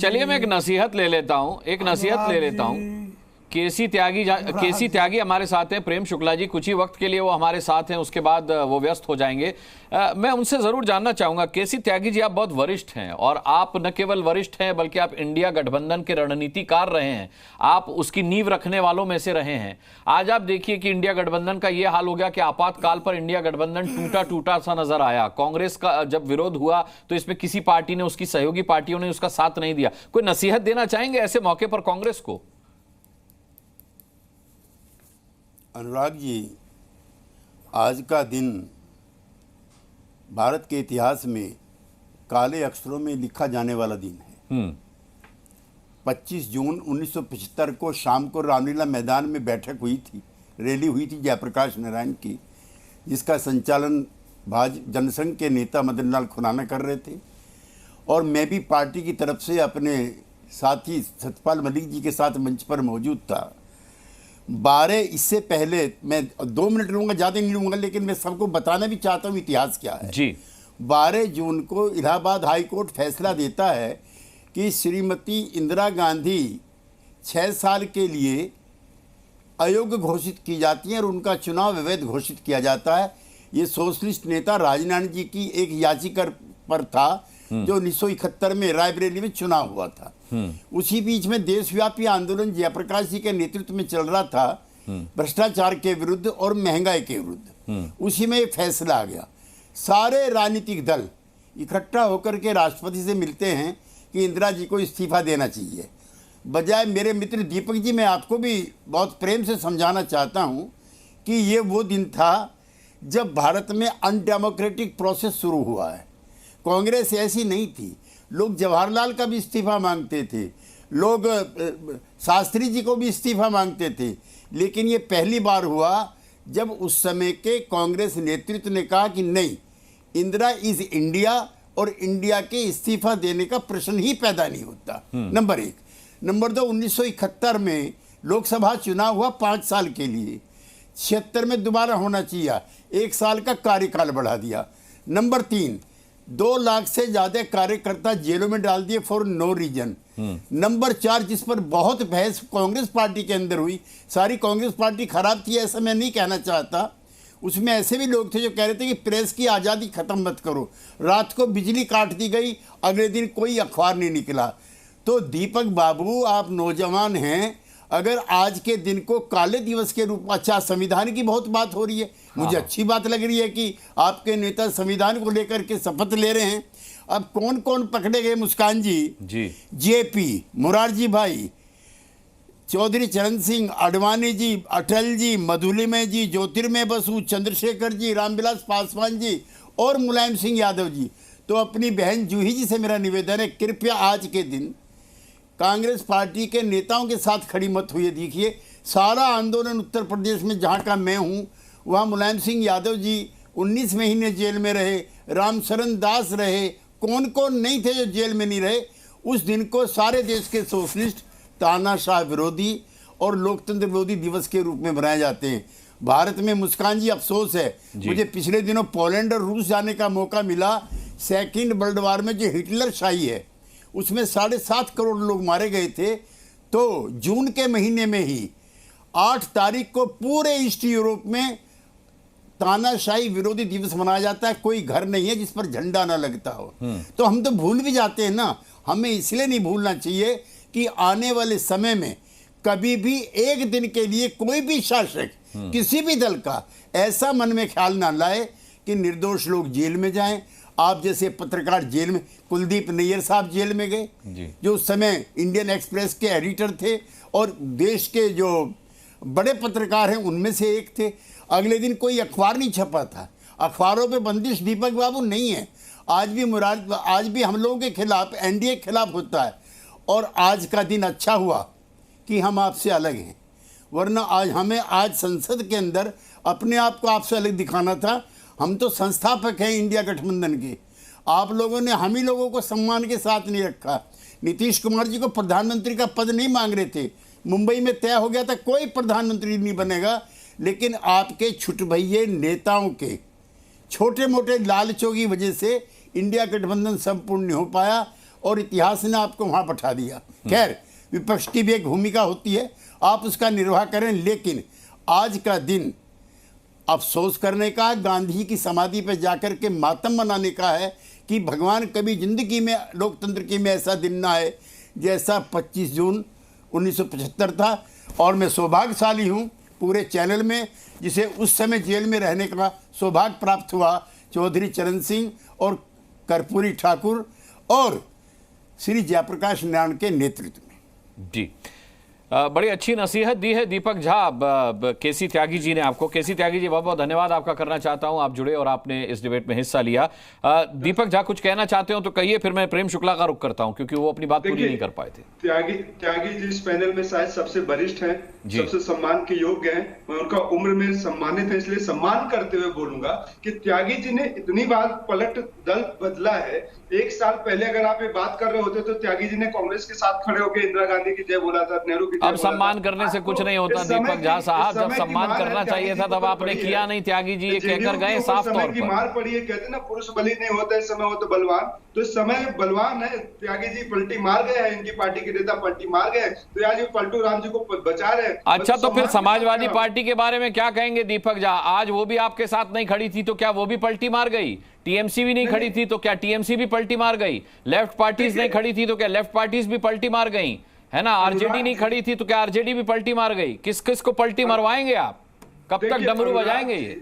चलिए मैं एक नसीहत ले लेता हूं। केसी त्यागी हमारे साथ हैं, प्रेम शुक्ला जी कुछ ही वक्त के लिए वो हमारे साथ हैं, उसके बाद वो व्यस्त हो जाएंगे। मैं उनसे जरूर जानना चाहूंगा, केसी त्यागी जी आप बहुत वरिष्ठ हैं और आप न केवल वरिष्ठ हैं बल्कि आप इंडिया गठबंधन के रणनीतिकार रहे हैं, आप उसकी नींव रखने वालों में से रहे हैं। आज आप देखिए कि इंडिया गठबंधन का यह हाल हो गया कि आपातकाल पर इंडिया गठबंधन टूटा टूटा सा नजर आया। कांग्रेस का जब विरोध हुआ तो इसमें किसी पार्टी ने, उसकी सहयोगी पार्टियों ने उसका साथ नहीं दिया। कोई नसीहत देना चाहेंगे ऐसे मौके पर कांग्रेस को? अनुराग जी, आज का दिन भारत के इतिहास में काले अक्षरों में लिखा जाने वाला दिन है। 25 जून 1975 को शाम को रामलीला मैदान में बैठक हुई थी, रैली हुई थी जयप्रकाश नारायण की, जिसका संचालन भाजपा जनसंघ के नेता मदन लाल खुराना कर रहे थे और मैं भी पार्टी की तरफ से अपने साथी सतपाल मलिक जी के साथ मंच पर मौजूद था। 12 इससे पहले मैं 2 मिनट लूँगा, ज़्यादा नहीं लूँगा, लेकिन मैं सबको बताना भी चाहता हूँ इतिहास क्या है जी। 12 जून को इलाहाबाद हाई कोर्ट फैसला देता है कि श्रीमती इंदिरा गांधी 6 साल के लिए अयोग्य घोषित की जाती हैं और उनका चुनाव अवैध घोषित किया जाता है। ये सोशलिस्ट नेता राजनारायण जी की एक याचिका पर था जो 1971 में रायबरेली में चुनाव हुआ था। उसी बीच में देशव्यापी आंदोलन जयप्रकाश जी के नेतृत्व में चल रहा था, भ्रष्टाचार के विरुद्ध और महंगाई के विरुद्ध। उसी में एक फैसला आ गया, सारे राजनीतिक दल इकट्ठा होकर के राष्ट्रपति से मिलते हैं कि इंदिरा जी को इस्तीफा देना चाहिए। बजाय मेरे मित्र दीपक जी, मैं आपको भी बहुत प्रेम से समझाना चाहता हूं कि ये वो दिन था जब भारत में अनडेमोक्रेटिक प्रोसेस शुरू हुआ है। कांग्रेस ऐसी नहीं थी, लोग जवाहरलाल का भी इस्तीफा मांगते थे, लोग शास्त्री जी को भी इस्तीफा मांगते थे, लेकिन ये पहली बार हुआ जब उस समय के कांग्रेस नेतृत्व ने कहा कि नहीं, इंदिरा इज इंडिया और इंडिया के इस्तीफा देने का प्रश्न ही पैदा नहीं होता। नंबर 1। नंबर 2, 1971 में लोकसभा चुनाव हुआ 5 साल के लिए, 76 में दोबारा होना चाहिए, 1 साल का कार्यकाल बढ़ा दिया। नंबर 3, 2 लाख से ज्यादा कार्यकर्ता जेलों में डाल दिए फॉर नो रीजन। नंबर 4, जिस पर बहुत बहस कांग्रेस पार्टी के अंदर हुई, सारी कांग्रेस पार्टी खराब थी ऐसा मैं नहीं कहना चाहता, उसमें ऐसे भी लोग थे जो कह रहे थे कि प्रेस की आज़ादी खत्म मत करो। रात को बिजली काट दी गई, अगले दिन कोई अखबार नहीं निकला। तो दीपक बाबू, आप नौजवान हैं, अगर आज के दिन को काले दिवस के रूप में, अच्छा संविधान की बहुत बात हो रही है, मुझे अच्छी बात लग रही है कि आपके नेता संविधान को लेकर के शपथ ले रहे हैं। अब कौन कौन पकड़े गए मुस्कान जी? जेपी, मुरारजी भाई, चौधरी चरण सिंह, आडवाणी जी, अटल जी, मधुलिमय जी, ज्योतिर्मय बसु, चंद्रशेखर जी, रामविलास पासवान जी और मुलायम सिंह यादव जी। तो अपनी बहन जूही जी से मेरा निवेदन है, कृपया आज के दिन कांग्रेस पार्टी के नेताओं के साथ खड़ी मत हुई। देखिए, सारा आंदोलन उत्तर प्रदेश में जहाँ का मैं हूँ, वहाँ मुलायम सिंह यादव जी 19 महीने जेल में रहे, रामशरण दास रहे, कौन कौन नहीं थे जो जेल में नहीं रहे। उस दिन को सारे देश के सोशलिस्ट तानाशाह विरोधी और लोकतंत्र विरोधी दिवस के रूप में मनाए जाते हैं। भारत में मुस्कान जी, अफसोस है, मुझे पिछले दिनों पोलैंड और रूस जाने का मौका मिला। सेकेंड वर्ल्ड वार में जो हिटलर शाही है, उसमें 7.5 करोड़ लोग मारे गए थे। तो जून के महीने में ही 8 तारीख को पूरे ईस्ट यूरोप में तानाशाही विरोधी दिवस मनाया जाता है। कोई घर नहीं है जिस पर झंडा ना लगता हो। तो हम तो भूल भी जाते हैं ना, हमें इसलिए नहीं भूलना चाहिए कि आने वाले समय में कभी भी एक दिन के लिए कोई भी शासक किसी भी दल का ऐसा मन में ख्याल ना लाए कि निर्दोष लोग जेल में जाएं। आप जैसे पत्रकार जेल में, कुलदीप नैयर साहब जेल में गए, जो उस समय इंडियन एक्सप्रेस के एडिटर थे और देश के जो बड़े पत्रकार हैं उनमें से एक थे। अगले दिन कोई अखबार नहीं छपा था। अखबारों पे बंदिश दीपक बाबू नहीं है। आज भी हम लोगों के खिलाफ, एनडीए के खिलाफ होता है। और आज का दिन अच्छा हुआ कि हम आपसे अलग हैं, वरना आज संसद के अंदर अपने आप को आपसे अलग दिखाना था। हम तो संस्थापक हैं इंडिया गठबंधन के। आप लोगों ने हम ही लोगों को सम्मान के साथ नहीं रखा। नीतीश कुमार जी को प्रधानमंत्री का पद नहीं मांग रहे थे, मुंबई में तय हो गया था कोई प्रधानमंत्री नहीं बनेगा। लेकिन आपके छुटभइये नेताओं के छोटे मोटे लालचों की वजह से इंडिया गठबंधन संपूर्ण नहीं हो पाया और इतिहास ने आपको वहां बैठा दिया। खैर, विपक्ष की भी एक भूमिका होती है, आप उसका निर्वाह करें, लेकिन आज का दिन अफसोस करने का, गांधी की समाधि पर जाकर के मातम मनाने का है कि भगवान कभी जिंदगी में लोकतंत्र की में ऐसा दिन ना आए जैसा 25 जून 1975 था। और मैं सौभाग्यशाली हूँ पूरे चैनल में, जिसे उस समय जेल में रहने का सौभाग्य प्राप्त हुआ, चौधरी चरण सिंह और कर्पूरी ठाकुर और श्री जयप्रकाश नारायण के नेतृत्व में। जी, बड़ी अच्छी नसीहत दी है दीपक झा केसी त्यागी जी ने आपको। केसी त्यागी जी, बहुत बहुत धन्यवाद आपका करना चाहता हूं, आप जुड़े और आपने इस डिबेट में हिस्सा लिया। दीपक झा कुछ कहना चाहते हो तो कहिए, फिर मैं प्रेम शुक्ला का रुख करता हूं क्योंकि वो अपनी बात पूरी नहीं कर पाए थे। त्यागी जी इस पैनल में शायद सबसे वरिष्ठ हैं, सबसे सम्मान के योग्य हैं। मैं उनका उम्र में सम्मानित है, इसलिए सम्मान करते हुए बोलूंगा कि त्यागी जी ने इतनी बार पलट दल बदला है। 1 साल पहले अगर आप ये बात कर रहे होते तो त्यागी जी ने कांग्रेस के साथ खड़े होकर इंदिरा गांधी की जय बोला था, नेहरू की। अब सम्मान करने से कुछ नहीं होता दीपक झा साहब, जब सम्मान करना चाहिए था तब आपने किया नहीं। त्यागी जी ये कहकर गए साफ तौर पर। मार पड़ी है, कहते ना पुरुष बलि नहीं होता, इस समय हो तो बलवान। तो इस समय बलवान है त्यागी जी, पलटी मार गए हैं, इनकी पार्टी के नेता पलटी मार गए, तो आज पलटू राम जी को बचा रहे। अच्छा, तो फिर समाजवादी पार्टी के बारे में क्या कहेंगे दीपक झा? आज वो भी आपके साथ नहीं खड़ी थी तो क्या वो भी पलटी मार गई? टीएमसी भी नहीं खड़ी थी तो क्या टीएमसी भी पलटी मार गई? लेफ्ट पार्टीज नहीं खड़ी थी तो क्या लेफ्ट पार्टीज भी पलटी मार गई? है ना, आरजेडी नहीं खड़ी थी तो क्या आरजेडी भी पलटी मार गई? किस किस को पलटी मरवाएंगे आप? कब तक डमरू बजाएंगे ये?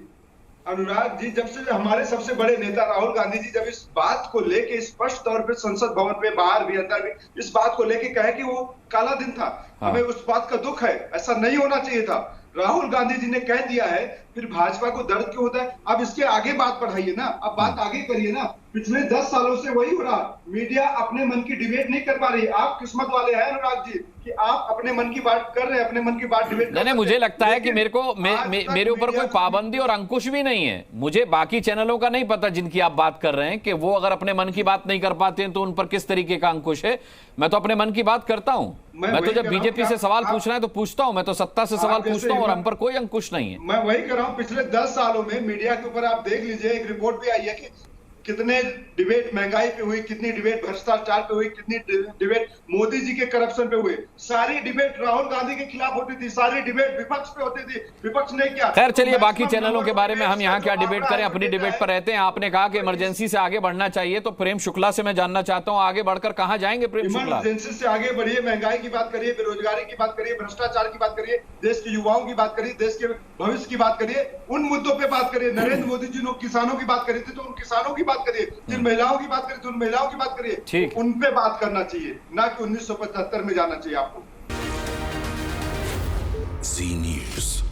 अनुराग जी, जब से हमारे सबसे बड़े नेता राहुल गांधी जी जब इस बात को लेके स्पष्ट तौर पे संसद भवन पे, बाहर भी, अंदर भी इस बात को लेके कहे कि वो काला दिन था, हमें उस बात का दुख है, ऐसा नहीं होना चाहिए था, राहुल गांधी जी ने कह दिया है, फिर भाजपा को दर्द क्यों होता है? अब इसके आगे बात बढ़ाइए ना, अब बात आगे करिए ना। पिछले 10 सालों से वही हो रहा, मीडिया अपने मन की डिबेट नहीं कर पा रही। आप किस्मत वाले हैं अनुराग जी कि आप अपने मन की बात कर रहे हैं, अपने मन की बात डिबेट नहीं, मुझे लगता है कि मेरे ऊपर कोई पाबंदी और अंकुश भी नहीं है। मुझे बाकी चैनलों का नहीं पता जिनकी आप बात कर रहे हैं कि वो अगर अपने मन की बात नहीं कर पाते हैं तो उन पर किस तरीके का अंकुश है। मैं तो अपने मन की बात करता हूं। मैं तो जब बीजेपी से सवाल पूछना है तो पूछता हूं, मैं तो सत्ता से सवाल पूछता हूं और हम पर कोई अंकुश नहीं है। मैं वही कर रहा हूं, पिछले 10 सालों में मीडिया के ऊपर आप देख लीजिए, एक रिपोर्ट भी आई है कि कितने डिबेट महंगाई पे हुई, कितनी डिबेट भ्रष्टाचार पे हुई, कितनी डिबेट मोदी जी के करप्शन पे हुई। सारी डिबेट राहुल गांधी के खिलाफ होती थी, सारी डिबेट विपक्ष पे होती थी, विपक्ष ने क्या। खैर चलिए, बाकी चैनलों के बारे में हम यहाँ क्या डिबेट करें, अपनी डिबेट पर रहते हैं। आपने कहा कि इमरजेंसी से आगे बढ़ना चाहिए, तो प्रेम शुक्ला से मैं जानना चाहता हूँ आगे बढ़कर कहां जाएंगे प्रेम शुक्ला? इमरजेंसी से आगे बढ़िए, महंगाई की बात करिए, बेरोजगारी की बात करिए, भ्रष्टाचार की बात करिए, देश के युवाओं की बात करिए, देश के भविष्य की बात करिए, उन मुद्दों पे बात करिए। नरेंद्र मोदी जी ने किसानों की बात करी थी तो उन किसानों की बात करिए, जिन महिलाओं की बात करिए तो उन महिलाओं की बात करिए, उन पे बात करना चाहिए, ना कि 1975 में जाना चाहिए आपको। जी न्यूज़।